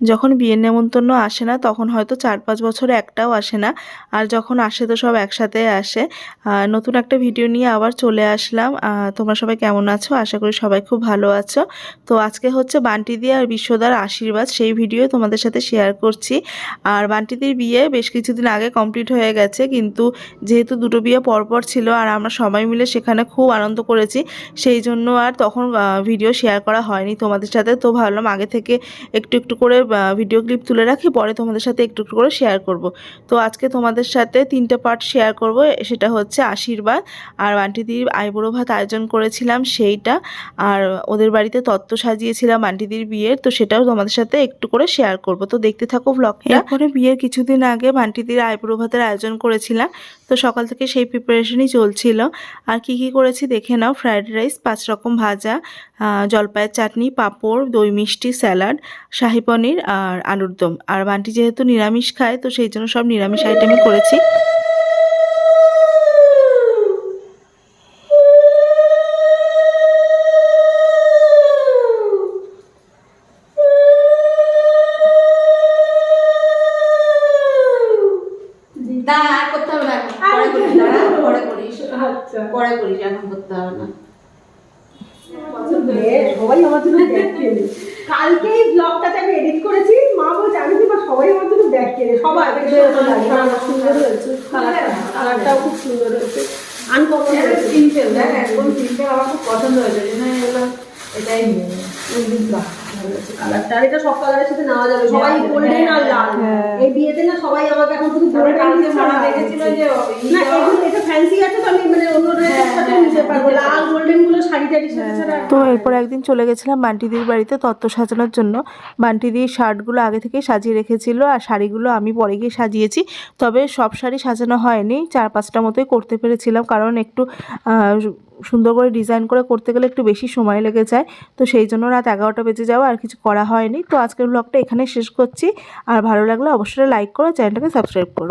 যখন বিয়ের নেমন্তন্ন আসে না তখন হয়তো 4-5 বছরে একটাও আসে না, আর যখন আসে তো সব একসাথে আসে। নতুন একটা ভিডিও নিয়ে আবার চলে আসলাম। তোমরা সবাই কেমন আছো? আশা করি সবাই খুব ভালো আছো। তো আজকে হচ্ছে বান্টিদি আর বিশ্বদার আশীর্বাদ, সেই ভিডিও তোমাদের সাথে শেয়ার করছি। আর বান্টিদির বিয়ে বেশ কিছুদিন আগে কমপ্লিট হয়ে গেছে, কিন্তু যেহেতু দুটো বিয়ে পরপর ছিল আর আমরা সবাই মিলে সেখানে খুব আনন্দ করেছি, সেই জন্য আর তখন ভিডিও শেয়ার করা হয়নি তোমাদের সাথে। তো ভাবলাম আগে থেকে একটু একটু করে ভিডিও ক্লিপ তুলে রাখি, পরে তোমাদের সাথে একটু একটু করে শেয়ার করব। তো আজকে তোমাদের সাথে 3টে পার্ট শেয়ার করব। সেটা হচ্ছে আশীর্বাদ, আর বান্টিদির আইবুড়ো ভাত আয়োজন করেছিলাম সেইটা, আর ওদের বাড়িতে তত্ত্ব সাজিয়েছিলাম বান্টিদির বিয়ের, তো সেটাও তোমাদের সাথে একটু করে শেয়ার করব। তো দেখতে থাকো ব্লগটা। এরপরে বিয়ের কিছুদিন আগে বান্টিদির আইবুড়ো ভাতের আয়োজন করেছিলাম, তো সকাল থেকে সেই প্রিপারেশনই চলছিল। আর কি কি করেছি দেখে নাও। ফ্রাইড রাইস, 5 রকম ভাজা, জলপাইয়ের চাটনি, পাঁপড়, দই মিষ্টি, স্যালাড, শাহি পনির আর আলুর দম। আর বান্টি যেহেতু নিরামিষ খায় তো সেই জন্য সব নিরামিষ আইটেমই করেছি। সবাই আমার জন্য ব্যাগ কেনে। কালকেই ব্লগটাতে আমি এডিট করেছি, মা বলছে আমি কিন্তু সবাই আমার জন্য ব্যাগ কেনে, সবাই সুন্দর হয়েছে, কালারটাও খুব সুন্দর হয়েছে, আনকমন হয়েছে, সিম্পল। দেখ একদম সিম্পল, আমার খুব পছন্দ হয়েছে, এটাই নিয়ে কালারটা। আর এটা সব কালারের সাথে নেওয়া যাবে, সবাই গোল্ডেন আর লাল। এই বিয়েতে না সবাই আমাকে এখন শুধু গোল্ডেন দেখেছিল যে না এটা ফ্যান্সি আছে, তো আমি মানে অন্য ড্রেসের সাথে নিতে পারবো, লাল গোল্ডেন গুলো শাড়ি টাড়ির সাথে ছাড়া। তো এরপর একদিন চলে গেছিলাম বান্টিদির বাড়িতে তত্ত্ব সাজানোর জন্য। বান্টিদির শার্টগুলো আগে থেকেই সাজিয়ে রেখেছিল, আর শাড়িগুলো আমি পরে গিয়ে সাজিয়েছি। তবে সব শাড়ি সাজানো হয়নি, 4-5টা মতোই করতে পেরেছিলাম, কারণ একটু সুন্দর করে ডিজাইন করে করতে গেলে একটু বেশি সময় লেগে যায়। তো সেই জন্য রাত 11টা বেজে যাওয়া, আর কিছু করা হয়নি। তো আজকের ব্লগটা এখানে শেষ করছি। আর ভালো লাগলে অবশ্যই লাইক করো, চ্যানেলটাকে সাবস্ক্রাইব করো।